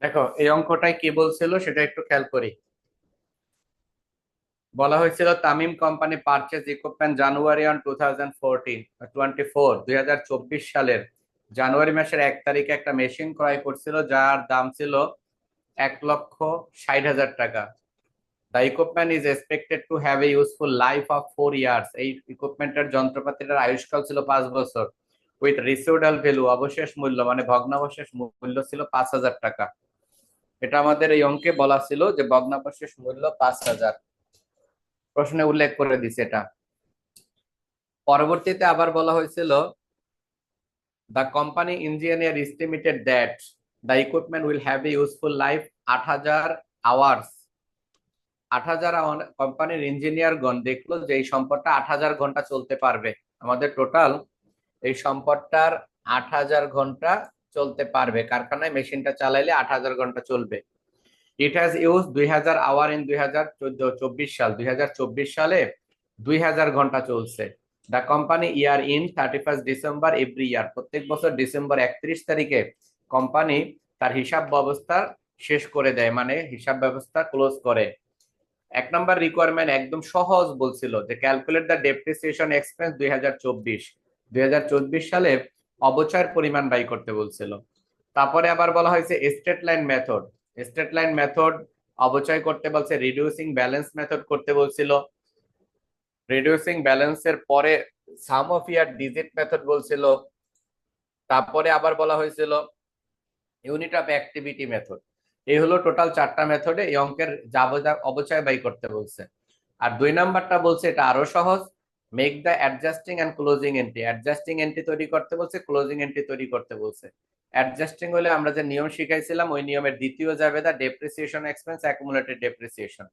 দেখো এই অঙ্কটায় কি বলছিল সেটা একটু খেয়াল করি। বলা হয়েছিল Tamim company purchase equipment January on 2024 সালের জানুয়ারি মাসের 1 তারিখে একটা মেশিন ক্রয় করছিল যার দাম ছিল 1,60,000 টাকা। The equipment is expected to have a useful life of 4 years. এই ইকুইপমেন্টের যন্ত্রপাতিটার আয়ুষ্কাল ছিল 5 বছর। উইথ রিসিউডাল ভ্যালু, অবশেষ মূল্য মানে ভগ্নাবশেষ মূল্য ছিল 5,000 টাকা। এটা আমাদের এই অঙ্কে বলা ছিল যে ভগ্নাবশেষ মূল্য 5,000, প্রশ্নে উল্লেখ করে দিছে এটা। পরবর্তীতে আবার বলা হয়েছিল the company engineer estimated that the equipment will have a useful life 8,000 hours. 8,000, কোম্পানির ইঞ্জিনিয়ারগণ দেখলো যে এই সম্পদটা 8,000 ঘন্টা চলতে পারবে। আমাদের টোটাল এই সম্পদটার 8,000 ঘন্টা চলতে পারবে, কারখানায় মেশিনটা চালাইলে 8,000 ঘন্টা চলবে। It has use 2,000 hour in 2024 সাল। 2024 সালে 2,000 ঘন্টা চলছে। The company year in 31 December every year. প্রত্যেক বছর ডিসেম্বর 31 তারিখে কোম্পানি তার হিসাব ব্যবস্থা শেষ করে দেয়, মানে হিসাব ব্যবস্থা ক্লোজ করে। 1 নম্বর রিকোয়ারমেন্ট একদম সহজ বলছিল যে ক্যালকুলেট দ্য ডেপ্রিসিয়েশন এক্সপেন্স 2024 সালে অবচয়ের পরিমাণ বাই করতে বলছিল। তারপরে আবার বলা হয়েছে straight line method. Straight line method অবচয় করতে বলছে, রিডিউসিং ব্যালেন্স মেথড করতে বলছিল। রিডিউসিং ব্যালেন্সের পরে সাম অফ ইয়ার ডিজিট মেথড বলছিল। তারপরে আবার বলা হয়েছিল ইউনিট অফ অ্যাক্টিভিটি মেথড। এই হলো টোটাল 4টা মেথডে এই অঙ্কের অবচয় বাই করতে বলছে। আর 2 নাম্বারটা বলছে এটা আরো সহজ, make the adjusting and closing entry. Adjusting entry তৈরি করতে বলছে, ক্লোজিং এন্ট্রি তৈরি করতে বলছে। অ্যাডজাস্টিং হলে আমরা যে নিয়ম শিখাইছিলাম ওই নিয়মের দ্বিতীয় জাবেদা ডেপ্রিসিয়েশন এক্সপেন্স অ্যাকুমুলেটেড ডেপ্রিসিয়েশন।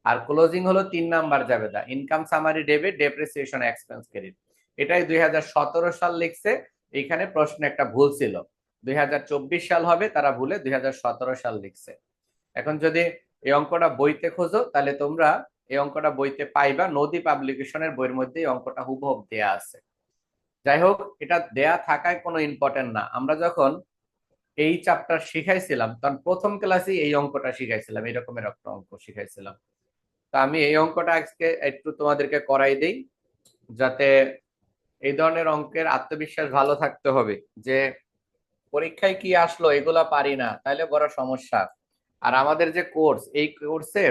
আর ক্লোজিং হলো 3 নাম্বার জাবেদা income summary debit depreciation expense credit. এটাই 2017 সাল লিখছে। এইখানে প্রশ্নে একটা ভুল ছিল, 2024 সাল হবে, তারা ভুলে 2017 সাল লিখছে। এখন যদি এই অঙ্কটা বইতে খোঁজো তাহলে তোমরা এই অঙ্কটা বইতে পাইবা, নদী পাবলিকেশনের বইয়ের মধ্যে এই অঙ্কটা হুবহু দেয়া আছে। যাই হোক, এটা দেয়া থাকায় কোনো ইম্পর্টেন্ট না। আমরা যখন এই চ্যাপ্টার শিখাইছিলাম তখন প্রথম ক্লাসে এই অঙ্কটা শিখাইছিলাম, এরকমের একটা অঙ্ক শিখাইছিলাম। তা আমি এই অঙ্কটা আজকে একটু তোমাদেরকে করাই দেই, যাতে এই ধরনের অঙ্কের আত্মবিশ্বাস ভালো থাকতে হবে যে পরীক্ষায় কি আসলো এগুলা পারি না, তাহলে বড় সমস্যা। আর আমাদের যে কোর্স, এই কোর্সে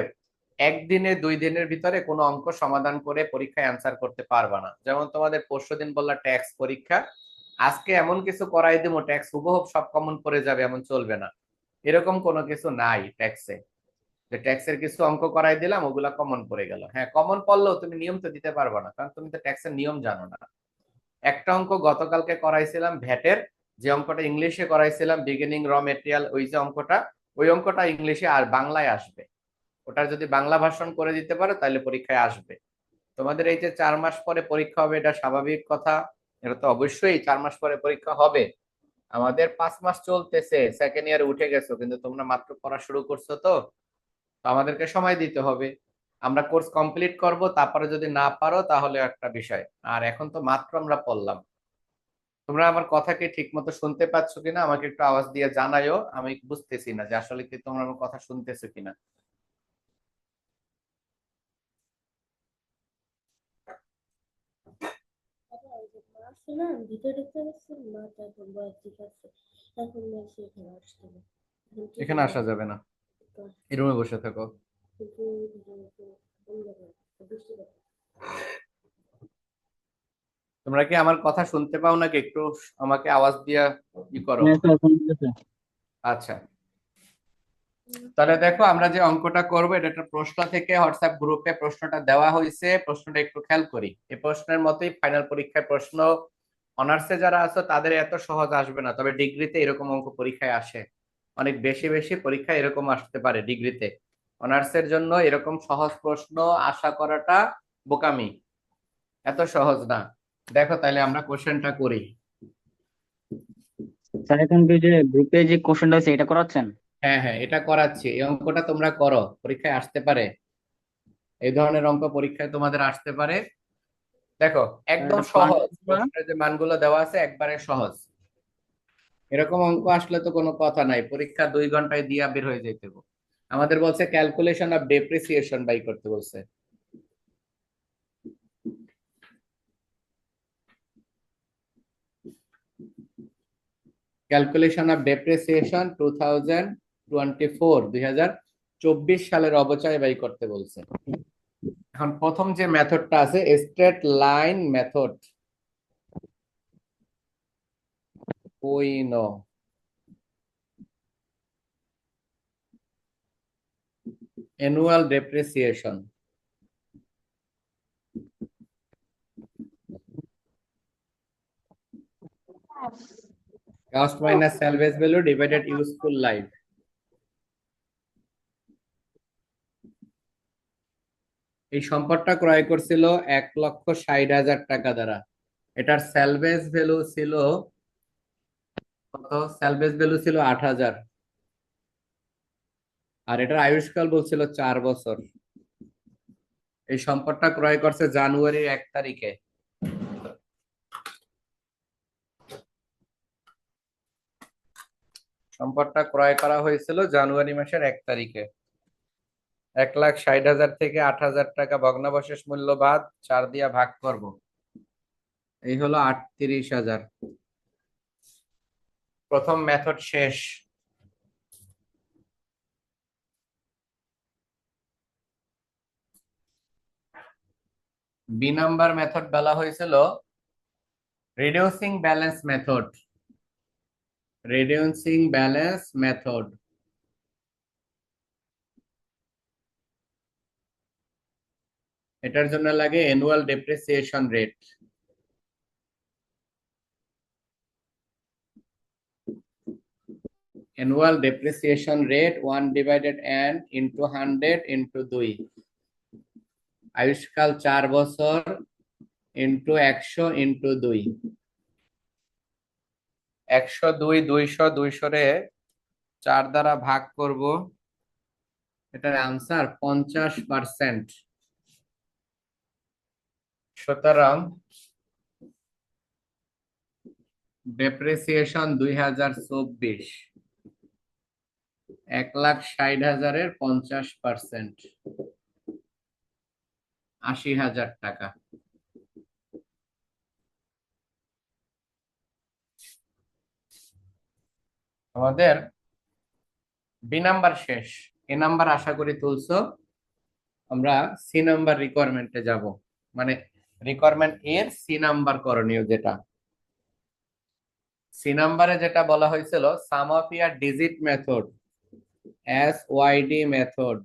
একদিনে 2 দিনের ভিতরে কোনো অঙ্ক সমাধান করে পরীক্ষায় অ্যান্সার করতে পারবা না। যেমন তোমাদের পরশুদিন বললা ট্যাক্স পরীক্ষা, আজকে এমন কিছু করাই দেবো ট্যাক্স হুবহু সব কমন পড়ে যাবে, এমন চলবে না। এরকম কোনো কিছু নাই ট্যাক্সে যে ট্যাক্সের কিছু অঙ্ক করাই দিলাম ওগুলা কমন পড়ে গেল। হ্যাঁ, কমন পড়লেও তুমি নিয়ম তো দিতে পারবে না, কারণ তুমি তো ট্যাক্সের নিয়ম জানো না। একটা অঙ্ক গতকালকে করাইছিলাম ভ্যাটের, যে অঙ্কটা ইংলিশে করাইছিলাম বিগিনিং র মেটেরিয়াল, ওই যে অঙ্কটা, ওই অঙ্কটা ইংলিশে আর বাংলায় আসবে। ওটা যদি বাংলা ভাষণ করে দিতে পারো তাহলে পরীক্ষায় আসবে। তোমাদের এই যে 4 মাস পরে পরীক্ষা হবে এটা স্বাভাবিক কথা, এটা তো অবশ্যই 4 মাস পরে পরীক্ষা হবে। আমাদের 5 মাস চলতেছে, সেকেন্ড ইয়ারে উঠে গেছো, কিন্তু তোমরা মাত্র পড়া শুরু করছো, তো তো আমাদেরকে সময় দিতে হবে। আমরা কোর্স কমপ্লিট করব, তারপরে যদি না পারো তাহলে একটা বিষয়। আর এখন তো মাত্র আমরা পড়লাম। তোমরা আমার কথা কি ঠিক মতো শুনতে পাচ্ছ কিনা আমাকে একটু আওয়াজ দিয়ে জানাইও, আমি বুঝতেছি না যে আসলে কি তোমরা আমার কথা শুনতেছো কিনা। আসছে না, ভিতরে দেখতে পাচ্ছি মা, তারপর বয়স ঠিক আছে। এখন বলছি এখানে আসতে না, এখন কি এখানে করবো? আসা যাবে না, এই রুমে বসে থাকো। কিন্তু বৃষ্টি পাচ্ছে। তোমরা কি আমার কথা শুনতে পাও নাকি? একটু আমাকে আওয়াজ দিয়া ই করো। হ্যাঁ স্যার শুনতেছে। আচ্ছা, তাহলে দেখো আমরা যে অঙ্কটা করব এটা একটা প্রশ্ন থেকে হোয়াটসঅ্যাপ গ্রুপে প্রশ্নটা দেওয়া হয়েছে। প্রশ্নটা একটু খেয়াল করি, এই প্রশ্নের মতোই ফাইনাল পরীক্ষায় প্রশ্ন। অনার্সে যারা আছো তাদের এত সহজ আসবে না, তবে ডিগ্রিতে এরকম অঙ্ক পরীক্ষায় আসে, অনেক বেশি বেশি পরীক্ষা এরকম আসতে পারে ডিগ্রিতে। অনার্সের জন্য এরকম সহজ প্রশ্ন আশা করাটা বোকামি, এত সহজ না। দেখো তাহলে আমরা কোশ্চেনটা করি। স্যার এখন কি যে গ্রুপে যে কোশ্চেনটা আছে এটা করাচ্ছেন? হ্যাঁ হ্যাঁ, এটা করাচ্ছি, এই অঙ্কটা তোমরা করো, পরীক্ষায় আসতে পারে। এই ধরনের অঙ্ক পরীক্ষায় তোমাদের আসতে পারে। দেখো স্যার একদম এটা সহজ, পাঁচ প্রশ্নের যে মানগুলো দেওয়া আছে একবারে সহজ। এরকম অঙ্ক আসলে তো কোনো কথা নাই, পরীক্ষা 2 ঘন্টায় দিয়া বের হয়ে যেতে হবে। আমাদের বলছে ক্যালকুলেশন অফ ডেপ্রিসিয়েশন বাই করতে বলছে। ক্যালকুলেশন অফ ডেপ্রিসিয়েশন 2024 সালের অবচয় বাই করতে বলছে। এখন প্রথম যে মেথডটা আছে স্ট্রেট লাইন মেথড, কোইনো annual depreciation, cost minus salvage value divided useful life. এই সম্পদটা ক্রয় করছিল 1,60,000 টাকা দ্বারা। এটার স্যালভেজ ভ্যালু ছিল কত? স্যালভেজ ভ্যালু ছিল 8,000, আর এটার আয়ুষ্কাল বলছিল 4 বছর। এই সম্পদটা ক্রয় করছে জানুয়ারির 1 তারিখে। সম্পদটা ক্রয় করা হয়েছিল জানুয়ারি মাসের 1 তারিখে। 1,60,000 থেকে 8,000 টাকা ভগ্নাবশেষ মূল্য বাদ 4 দিয়া ভাগ করব, এই হলো 38,000। প্রথম মেথড শেষ। বি নাম্বার মেথড বলা হয়েছিল reducing balance method. Reducing balance method, এটার জন্য লাগে annual depreciation rate. Annual depreciation rate 1/n into 100 into 2, আয়ুষ্কাল 4 বছর ইন্টু 100 ইন্টু 2। 102 200 200 রে 4 দ্বারা ভাগ করব, এটার আনসার 50%। সুতরাং ডেপ্রিসিয়েশন 2024 1,60,000-এর 50%, 80,000 টাকা। আমাদের বি নাম্বার শেষ, এ নাম্বার আশা করি তুলছো। আমরা সি নাম্বার রিকোয়ারমেন্টে যাব, মানে রিকোয়ারমেন্ট এর সি নাম্বার করণীয় যেটা। সি নাম্বারে যেটা বলা হয়েছিল sum of year digit method, SYD method.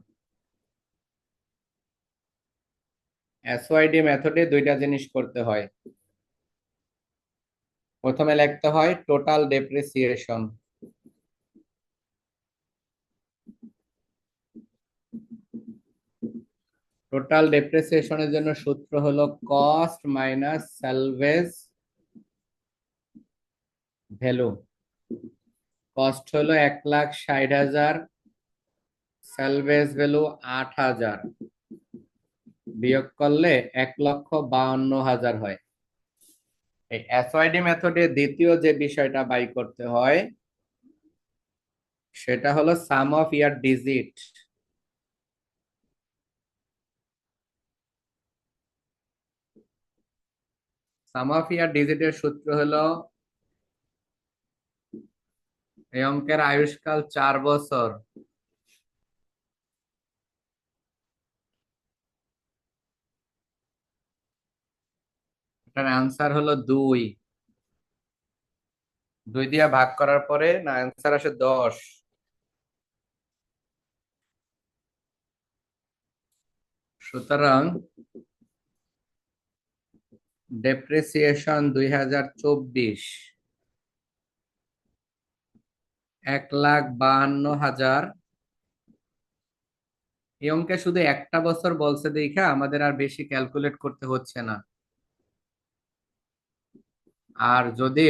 এসওয়াইডি মেথডে দুইটা জিনিস করতে হয়। প্রথমে লিখতে হয় টোটাল ডেপ্রিসিয়েশন, টোটাল ডেপ্রিসিয়েশনের জন্য সূত্র হলো cost minus salvage value. Cost হলো 1,60,000, স্যালভেজ ভ্যালু 8,000, বিয়োগ করলে 1,52,000 হয়। এই এসওয়াইডি মেথডে দ্বিতীয় যে বিষয়টা বাই করতে হয় সেটা হলো sum of year digit. Sum of year ডিজিটের সূত্র হলো এই অঙ্কের আয়ুষ্কাল 4 বছর, এটার অ্যান্সার হলো 2। 2 দিয়ে ভাগ করার পরে না অ্যান্সার আসে 10। সুতরাং ডেপ্রিসিয়েশন 2024 1,52,000। এই অঙ্কে শুধু একটা বছর বলছে দেখা আমাদের আর বেশি ক্যালকুলেট করতে হচ্ছে না। আর যদি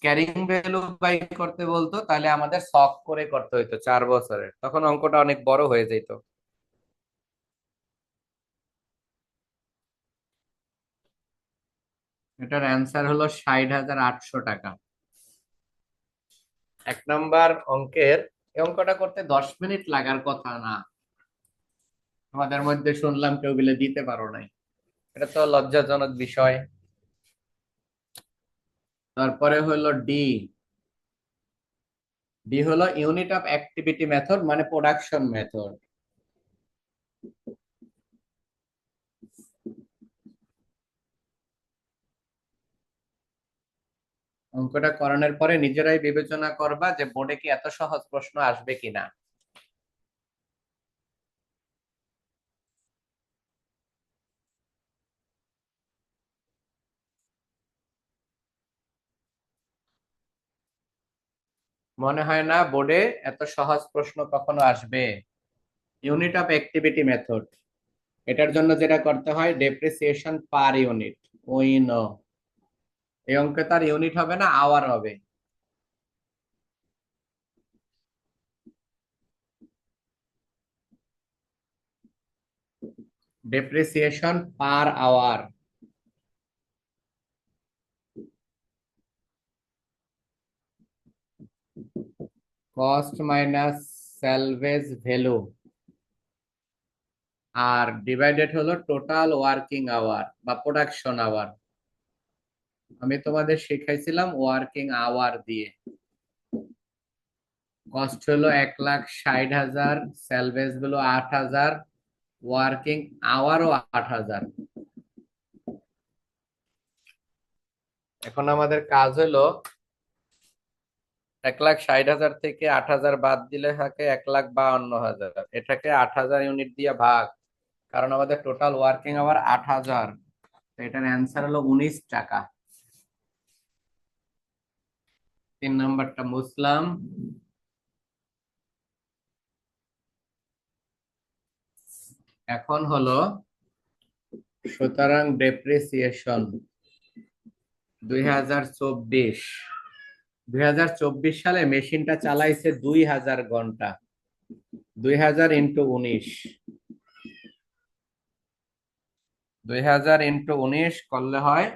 ক্যারিং ভ্যালু বাই করতে বলতো তাহলে আমাদের শখ করে করতে হইতো 4 বছরের, তখন অঙ্কটা অনেক বড় হয়ে যেত। এটার অ্যান্সার হলো 60,800 টাকা। এক নাম্বার অঙ্কের এই অঙ্কটা করতে 10 মিনিট লাগার কথা না, তোমাদের মধ্যে শুনলাম কেউ বলে দিতে পারো নাই, এটা তো লজ্জাজনক বিষয়। তারপরে হলো ডি, ডি হলো ইউনিট অফ অ্যাক্টিভিটি মেথড মানে প্রোডাকশন মেথড। অঙ্কটা করানোর পরে নিজেরাই বিবেচনা করবা যে বোর্ডে কি এত সহজ প্রশ্ন আসবে কিনা। মনে হয় না বোর্ডে এত সহজ প্রশ্ন কখনো আসবে। ইউনিট অফ অ্যাক্টিভিটি মেথড, এটার জন্য যেটা করতে হয় ডেপ্রিসিয়েশন পার ইউনিট। ওই নো, এই অঙ্কে তার ইউনিট হবে না, আওয়ার হবে। Depreciation per hour. Cost minus salvage value আর ডিভাইডেড হলো টোটাল ওয়ার্কিং আওয়ার বা প্রোডাকশন আওয়ার। আমি তোমাদের শিখাইছিলাম ওয়ার্কিং আওয়ার দিয়ে। কস্ট হলো 1,60,000, স্যালভেজ হলো 8,000, ওয়ার্কিং আওয়ারও 8,000। এখন আমাদের কাজ হলো 1,60,000 থেকে 8,000 বাদ দিলে থাকে 1,52,000, এটাকে 8,000 ইউনিট দিয়ে ভাগ, কারণ আমাদের টোটাল ওয়ার্কিং আওয়ার 8,000, এটার অ্যান্সার হলো 19 টাকা। 3 নম্বরটা মুসলাম। এখন হলো সুতরাং ডেপ্রিসিয়েশন 2024, 2024 সালে মেশিনটা চালাইছে 2,000 ঘন্টা, 2,000 ইন্টু 19, 2,000 ইন্টু 19 করলে হয়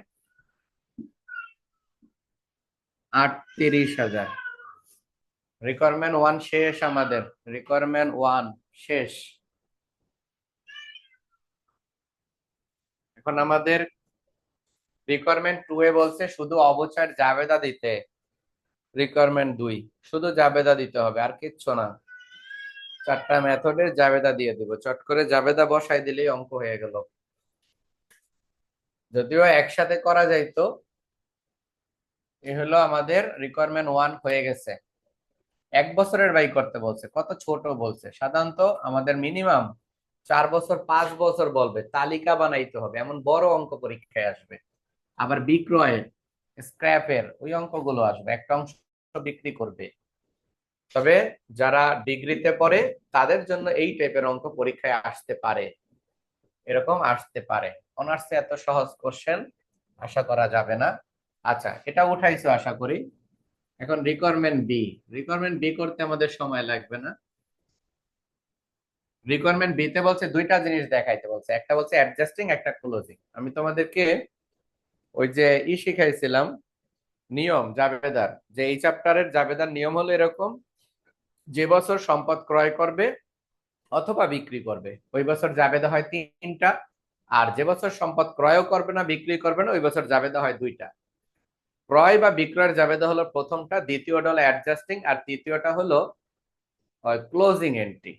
38,000। রিকোয়ারমেন্ট 1 শেষ, আমাদের রিকোয়ারমেন্ট 1 শেষ। এখন আমাদের রিকোয়ারমেন্ট 2 এ বলছে শুধু অবচয়ের জাবেদা দিতে। রিকোয়ারমেন্ট 2 শুধু জাবেদা দিতে হবে, আর কিচ্ছু না। 4টা মেথডের জাবেদা দিয়ে দিব, চট করে জাবেদা বসাই দিলেই অঙ্ক হয়ে গেল। যদিও একসাথে করা যাইতো। এ হলো আমাদের রিকোয়ারমেন্ট 1 হয়ে গেছে। 1 বছরের বাই করতে বলছে, কত ছোট বলছে। সাধারণত আমাদের মিনিমাম 4 বছর 5 বছর বলবে, তালিকা বানাইতে হবে, এমন বড় অঙ্ক পরীক্ষায় আসবে। আবার বিক্রয়ের, স্ক্র্যাপের ওই অঙ্কগুলো আসবে, একটা অংশ বিক্রি করবে। তবে যারা ডিগ্রিতে পড়ে তাদের জন্য এই টাইপের অঙ্ক পরীক্ষায় আসতে পারে, এরকম আসতে পারে। অনার্সে এত সহজ কোশ্চেন আশা করা যাবে না। আচ্ছা, এটা উঠাইছো আশা করি। এখন রিকোয়ারমেন্ট বি, রিকোয়ারমেন্ট বি করতে আমাদের সময় লাগবে না। রিকোয়ারমেন্ট বি তে বলছে দুইটা জিনিস দেখাইতে বলছে, একটা বলছে অ্যাডজাস্টিং, একটা ক্লোজিং। আমি তোমাদেরকে ওই যে শিখাইছিলাম নিয়ম জাবেদার, যে এই চ্যাপ্টারের জাবেদার নিয়ম হলো এরকম: যে বছর সম্পদ ক্রয় করবে অথবা বিক্রি করবে ওই বছর জাবেদা হয় 3টা, আর যে বছর সম্পদ ক্রয়ও করবে না বিক্রি করবে না ওই বছর জাবেদা হয় 2টা। ক্রয় বা বিক্রয়ের জাবেদা হলো প্রথমটা, দ্বিতীয়টা হলো অ্যাডজাস্টিং, আর তৃতীয়টা হলো ক্লোজিং এন্ট্রি।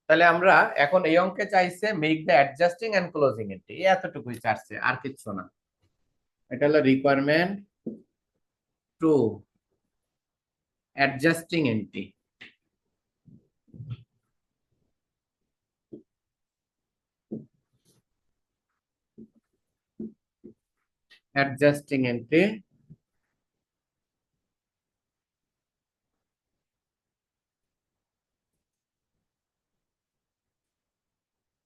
তাহলে আমরা এখন এই অঙ্কে চাইছে make the adjusting and closing entry, এতটুকুই চাচ্ছে, আর কিচ্ছু না। এটা হলো requirement 2, adjusting entry. Adjusting entry,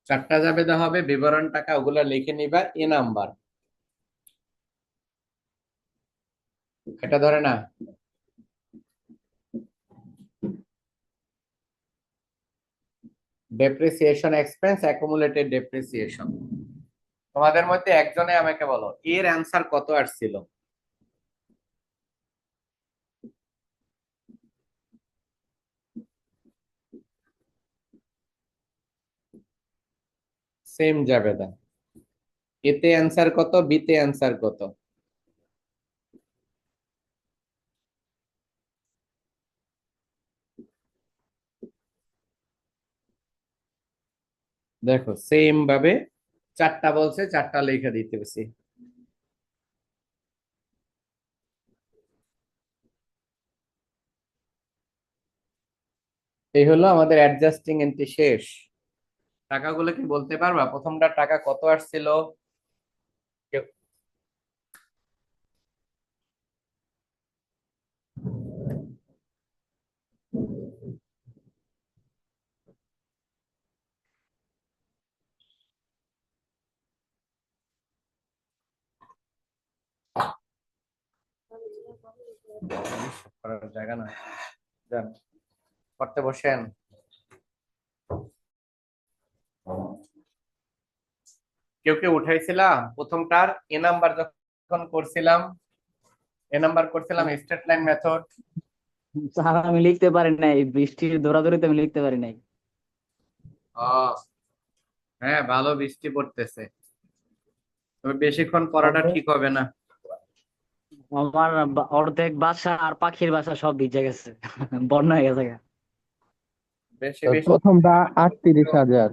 চারটা জাবেদা হবে, বিবরণ টাকা ওগুলা লিখে নিবা। এ নাম্বার এটা ধরে না, ডেপ্রিসিয়েশন এক্সপেন্স, অ্যাকুমুলেটেড ডেপ্রিসিয়েশন। তোমাদের মধ্যে একজনে আমাকে বলো এর অ্যান্সার কত আসছিল। সেম জাবেদা। এতে অ্যান্সার কত, বিতে অ্যান্সার কত? দেখো সেম ভাবে চারটা বলছে, চারটা লেখা দিতে বেশি। এই হলো আমাদের অ্যাডজাস্টিং এন্ট্রি শেষ। টাকাগুলো কি বলতে পারবা প্রথমটার টাকা কত আসছিল? কেউ- করার জায়গা না, যান পড়তে বসেন। কেউ কেউ উঠাইছিলাম প্রথমটার এ নাম্বার যখন করছিলাম, এ নাম্বার করছিলাম স্ট্রেট লাইন মেথড। স্যার আমি লিখতে পারি নাই, বৃষ্টির দৌড়াদৌড়িতে আমি লিখতে পারি নাই। হ্যাঁ ভালো বৃষ্টি পড়তেছে, তবে বেশিক্ষণ পড়াটা ঠিক হবে না। আমার অর্ধেক বাসা আর পাখির বাসা সব ভিজে গেছে, বন্যা হয়ে গেছে গা। বেশি স্যার বৃষ্টি, প্রথমটা 38,000।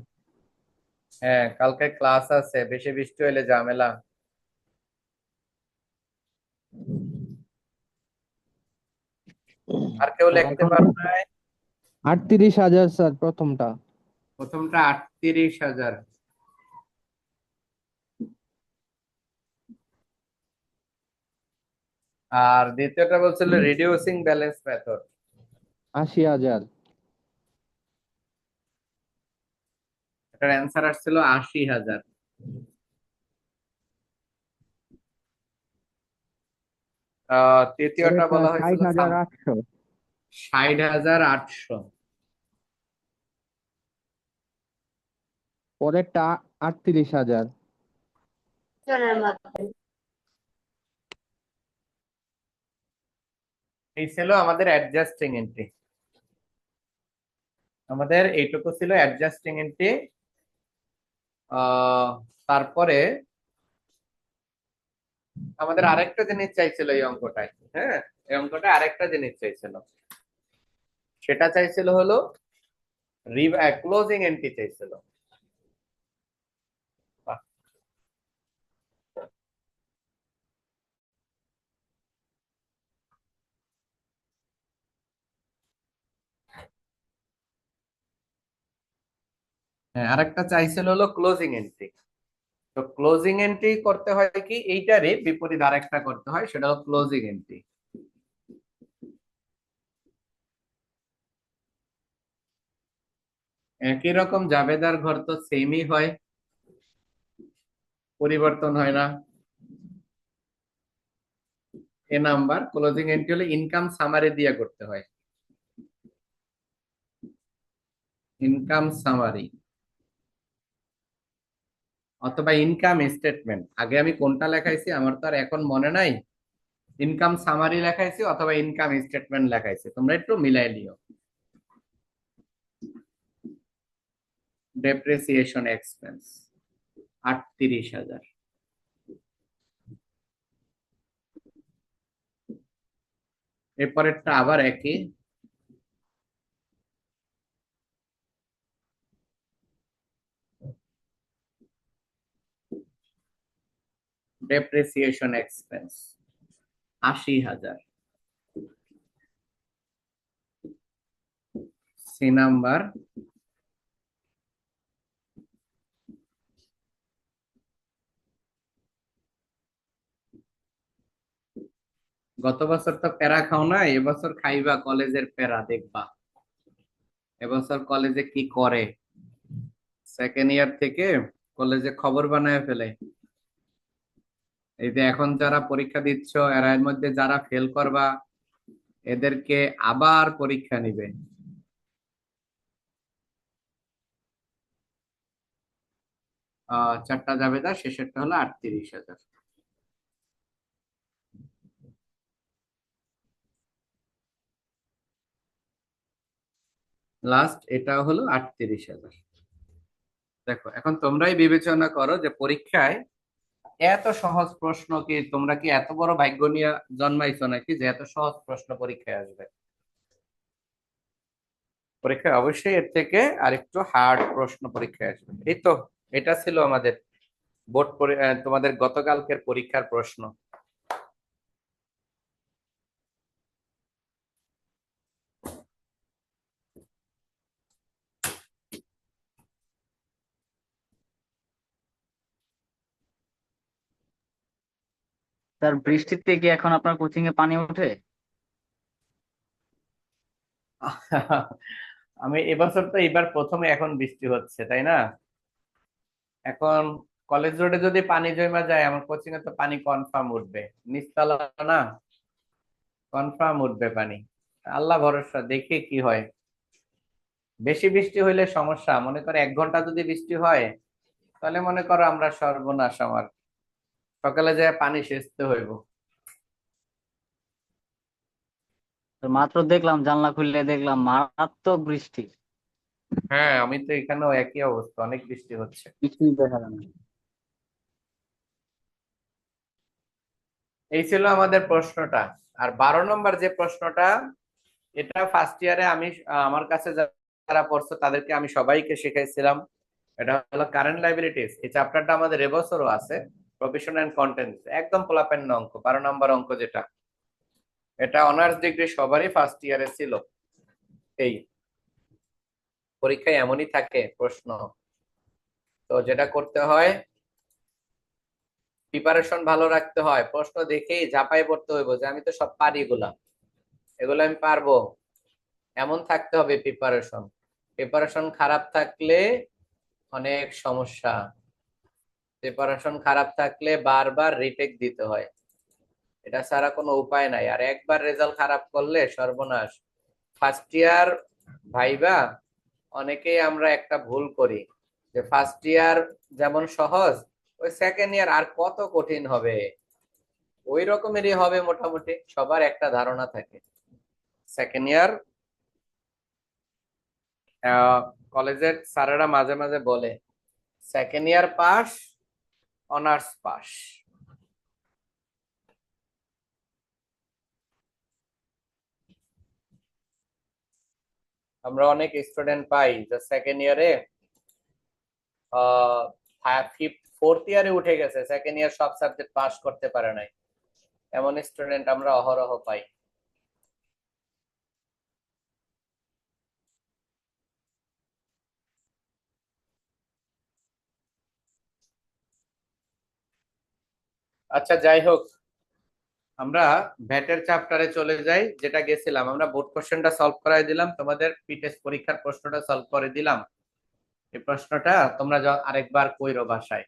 হ্যাঁ কালকে ক্লাস আছে, বেশি বৃষ্টি হইলে ঝামেলা। আর কেউ লিখতে এখন পারবে না? 38,000 স্যার প্রথমটা। প্রথমটা 38,000। আর দ্বিতীয়টা বলছিল রিডিউসিং ব্যালেন্স মেথড। 80,000। এটার অ্যান্সার আসছিল 80,000। তৃতীয়টা পরেরটা বলা হয়েছিল 60,800। 60,800। পরেরটা 38,000। এই ছিল আমাদের অ্যাডজাস্টিং এন্ট্রি। আমাদের এইটুকু ছিল অ্যাডজাস্টিং এন্ট্রি। তারপরে আমাদের আরেকটা জিনিস চাইছিল এই অঙ্কটায়। হ্যাঁ, এই অঙ্কটায় আরেকটা জিনিস চাইছিল, সেটা চাইছিল হলো ক্লোজিং এন্ট্রি চাইছিল। হ্যাঁ আরেকটা চাইছিল হলো ক্লোজিং এন্ট্রি। তো ক্লোজিং এন্ট্রি করতে হয় কি, এইটারই বিপরীত আরেকটা করতে হয়, সেটা হলো ক্লোজিং এন্ট্রি। একই রকম জাবেদার ঘর তো সেমই হয়, পরিবর্তন হয় না। এ নাম্বার ক্লোজিং এন্ট্রি হলে ইনকাম সামারি দিয়ে করতে হয়, ইনকাম সামারি অথবা ইনকাম স্টেটমেন্ট। আগে আমি কোনটা লেখাইছি আমার তো আর এখন মনে নাই, ইনকাম সামারি লেখাইছি অথবা ইনকাম স্টেটমেন্ট লেখাইছি, তোমরা একটু মিলাই নিও। Depreciation expense 38,000। এরপরেরটা আবার একই, ডেপ্রিসিয়েশন এক্সপেন্স 80,000। সি নাম্বার গত বছর তো প্যারা খাও না, এবছর খাইবা কলেজের প্যারা, দেখবা এবছর কলেজে কি করে। সেকেন্ড ইয়ার থেকে কলেজে খবর বানায় ফেলে। এই যে এখন যারা পরীক্ষা দিচ্ছ, এরা এর মধ্যে যারা ফেল করবা, এদেরকে আবার পরীক্ষা নিবে। চারটা জাবেদা, শেষেরটা হলো 38,000। লাস্ট এটা হলো 38,000। দেখো এখন তোমরাই বিবেচনা করো যে পরীক্ষায় এত সহজ প্রশ্ন কি, তোমরা কি এত বড় ভাগ্য নিয়ে জন্মাইছো নাকি যে এত সহজ প্রশ্ন পরীক্ষায় আসবে? পরীক্ষায় অবশ্যই এর থেকে আরেকটু হার্ড প্রশ্ন পরীক্ষায় আসবে। এই তো, এটা ছিল আমাদের তোমাদের গতকালকের পরীক্ষার প্রশ্ন। স্যার বৃষ্টিতে কি এখন আপনার কোচিং এ পানি ওঠে? আমি এবছর তো এবার প্রথমে এখন বৃষ্টি হচ্ছে, তাই না? এখন কলেজ রোডে যদি পানি জমা যায় আমার কোচিং এ তো পানি কনফার্ম উঠবে। নিচতলা না, কনফার্ম উঠবে পানি। আল্লাহ ভরসা, দেখি কি হয়। বেশি বৃষ্টি হইলে সমস্যা, মনে করো 1 ঘন্টা যদি বৃষ্টি হয় তাহলে মনে করো আমরা সর্বনাশ, আমার সকালে যায় পানি সেচতে হইব। তো মাত্র দেখলাম জানলা খুললে দেখলাম মারাত্মক বৃষ্টি। হ্যাঁ, আমি তো এখানেও একই অবস্থা, অনেক বৃষ্টি হচ্ছে। কিছুই দেখা যায় না। এই ছিল আমাদের প্রশ্নটা। আর 12 নম্বর যে প্রশ্নটা, এটা ফার্স্ট ইয়ারে আমি আমার কাছে যারা পড়ছো তাদেরকে আমি সবাইকে শিখাইছিলাম। এটা হলো কারেন্ট লাইবিলিটিস। এই চ্যাপ্টারটা আমাদের এবছরও আছে, প্রফেশন এন্ড কন্টেন্ট, একদম পোলাপেন অঙ্ক, 12 নম্বর অঙ্ক যেটা, এটা অনার্স ডিগ্রি সবারই ফার্স্ট ইয়ারে ছিল। এই পরীক্ষায় এমনই থাকে প্রশ্ন। তো যেটা করতে হয়, প্রিপারেশন ভালো রাখতে হয়, প্রশ্ন দেখেই ঝাঁপাই পড়তে হইব যে আমি তো সব পারি, এগুলা এগুলো আমি পারবো, এমন থাকতে হবে প্রিপারেশন। প্রিপারেশন খারাপ থাকলে অনেক সমস্যা। প্রিপারেশন খারাপ থাকলে বারবার রিটেক দিতে হয়, এটা ছাড়া কোনো উপায় নাই। আর একবার রেজাল্ট খারাপ করলে সর্বনাশ। ফার্স্ট ইয়ার ভাইবা, অনেকেই আমরা একটা ভুল করি যে ফার্স্ট ইয়ার যেমন সহজ, ওই সেকেন্ড ইয়ার আর কত কঠিন হবে, ওই রকমেরই হবে মোটামুটি, সবার একটা ধারণা থাকে। সেকেন্ড ইয়ার কলেজের স্যারেরা মাঝে মাঝে বলে second year pass, honours pass. আমরা অনেক স্টুডেন্ট পাই যে সেকেন্ড ইয়ারে ফিফথ ফোর্থ ইয়ারে উঠে গেছে, সেকেন্ড ইয়ার সব সাবজেক্ট পাস করতে পারে নাই, এমন স্টুডেন্ট আমরা অহরহ পাই। আচ্ছা, যাই হোক, আমরা ভ্যাটের চ্যাপ্টারে চলে যাই। যেটা গেছিলাম, আমরা বোর্ড কোশ্চেনটা সলভ করাই দিলাম, তোমাদের পিটেস্ট পরীক্ষার প্রশ্নটা সলভ করে দিলাম। এই প্রশ্নটা তোমরা আরেকবার কইরো বাসায়,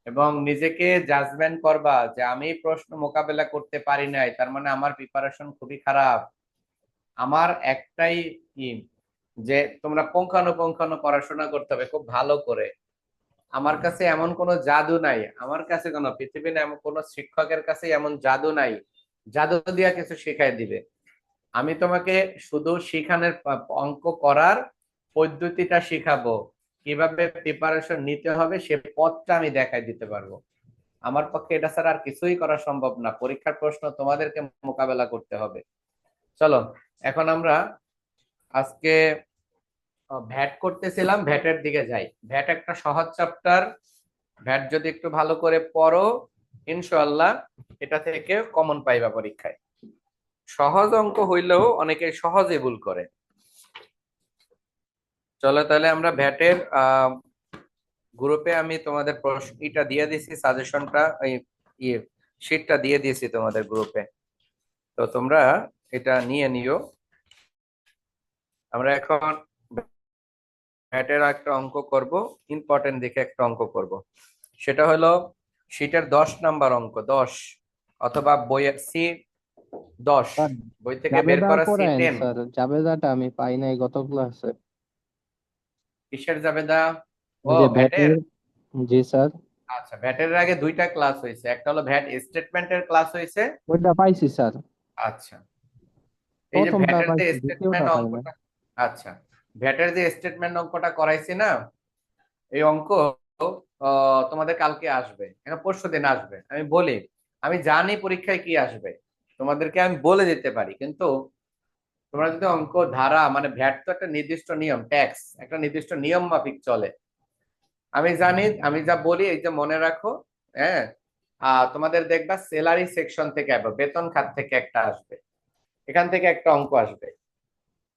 এবং নিজেকে জাজমেন্ট করবা যে আমি প্রশ্ন মোকাবেলা করতে পারি নাই, তার মানে আমার প্রিপারেশন খুবই খারাপ। আমার একটাই কি, যে তোমরা পুঙ্খানুপুঙ্খানু পড়াশোনা করতে হবে খুব ভালো করে। আমার কাছে এমন কোনো জাদু নাই, আমার কাছে কোনো পৃথিবীর এমন কোনো শিক্ষকের কাছে এমন জাদু নাই জাদু দিয়া কিছু শিখাই দিবে। আমি তোমাকে শুধু শিখানোর অঙ্ক করার পদ্ধতিটা শিখাবো, কিভাবে প্রিপারেশন নিতে হবে সে পথটা আমি দেখাই দিতে পারবো। আমার পক্ষে এটা ছাড়া আর কিছুই করা সম্ভব না। পরীক্ষার প্রশ্ন তোমাদেরকে মোকাবেলা করতে হবে। চলো, এখন আমরা আজকে ভ্যাট করতেছিলাম, ভ্যাটের দিকে যাই। ভ্যাট একটা সহজ চ্যাপ্টার, ভ্যাট যদি একটু ভালো করে পড়ো ইনশাআল্লাহ এটা থেকে কমন পাইবা পরীক্ষায়। সহজ অঙ্ক হইলেও অনেকে সহজে ভুল করে। চলো তাহলে আমরা ভ্যাটের গ্রুপে আমি তোমাদের এটা দিয়ে দিছি, সাজেশনটা, এই ইয়ে শিটটা দিয়ে দিয়েছি তোমাদের গ্রুপে, তো তোমরা এটা নিয়ে নিও। আমরা এখন ভ্যাটের একটা অঙ্ক করব, ইম্পর্টেন্ট দেখে একটা অঙ্ক করব। সেটা হলো শিটের 10 নাম্বার অঙ্ক, 10, অথবা বইয়ের C10, স্যার বই থেকে বের জাবেদা করা পড়ায়েন C10। স্যার, জাবেদাটা আমি পাই নাই গত ক্লাসে। কিসের জাবেদা? ও, ওই যে ভ্যাটের। ভ্যাটের। জি স্যার। আচ্ছা, ভ্যাটের আগে দুইটা ক্লাস হয়েছে, একটা হলো ভ্যাট স্টেটমেন্টের ক্লাস হয়েছে। ওইটা পাইছি স্যার, আচ্ছা, এই যে প্রথমটা ভ্যাটের যে পাইছি, দ্বিতীয়টা স্টেটমেন্ট পাই না। অঙ্কটা, আচ্ছা, ভ্যাটের যে স্টেটমেন্ট অঙ্কটা করাইছি না, এই অঙ্ক তোমাদের কালকে আসবে, এটা পরশু দিন আসবে। আমি বলি, আমি জানি পরীক্ষায় কি আসবে, তোমাদেরকে আমি বলে দিতে পারি, কিন্তু তোমরা যদি অঙ্ক ধারা মানে ভ্যাট তো একটা নির্দিষ্ট নিয়ম, ট্যাক্স একটা নির্দিষ্ট নিয়ম মাফিক চলে। আমি জানি, আমি যা বলি এই যে মনে রাখো। হ্যাঁ, তোমাদের দেখবা স্যালারি সেকশন থেকে বেতন খাত থেকে একটা আসবে, এখান থেকে একটা অঙ্ক আসবে।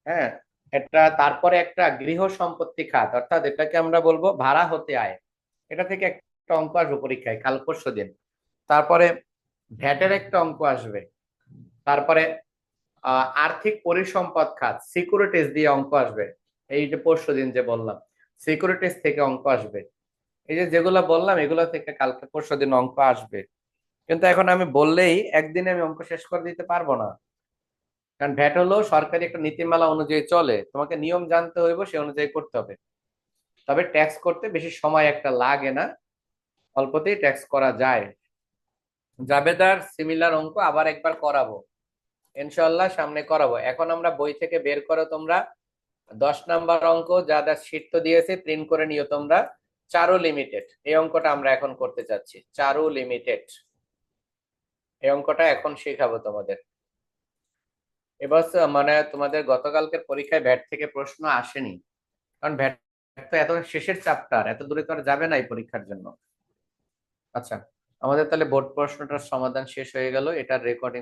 হ্যাঁ, এটা তারপরে একটা গৃহ সম্পত্তি খাত, অর্থাৎ এটাকে আমরা বলবো ভাড়া হতে আয়, এটা থেকে একটা অঙ্ক আসবে পরীক্ষায় কাল পরশু দিন। তারপরে ভ্যাটের একটা অঙ্ক আসবে। তারপরে আর্থিক পরিসম্পদ খাত সিকিউরিটিজ দিয়ে অঙ্ক আসবে, এই যে পরশু দিন যে বললাম সিকিউরিটিজ থেকে অঙ্ক আসবে। এই যে যেগুলো বললাম এগুলো থেকে কালকে পরশু দিন অঙ্ক আসবে। কিন্তু এখন আমি বললেই একদিনে আমি অঙ্ক শেষ করে দিতে পারবো না, কারণ ভ্যাট হলো সরকারি একটা নীতিমালা অনুযায়ী চলে, তোমাকে নিয়ম জানতে হইব, সে অনুযায়ী করতে হবে। তবে ট্যাক্স করতে বেশি সময় একটা লাগে না, অল্পতেই ট্যাক্স করা যায়। জাবেদার সিমিলার অঙ্ক আবার একবার করাবো ইনশাল্লাহ, সামনে করাবো। এখন আমরা বই থেকে বের করো তোমরা 10 নাম্বার অঙ্ক, যা যা শীট তো দিয়েছে প্রিন্ট করে নিও তোমরা। চারু লিমিটেড এই অঙ্কটা আমরা এখন করতে চাচ্ছি, চারু লিমিটেড এই অঙ্কটা এখন শেখাবো তোমাদের। এবার মানে তোমাদের গতকালকের পরীক্ষায় ভ্যাট থেকে প্রশ্ন আসেনি, কারণ ভ্যাট তো এত শেষের চ্যাপ্টার, এত দূরে তো আর যাবে না এই পরীক্ষার জন্য। আচ্ছা, আমাদের তাহলে বোর্ড প্রশ্নটার সমাধান শেষ হয়ে গেল, এটার রেকর্ডিং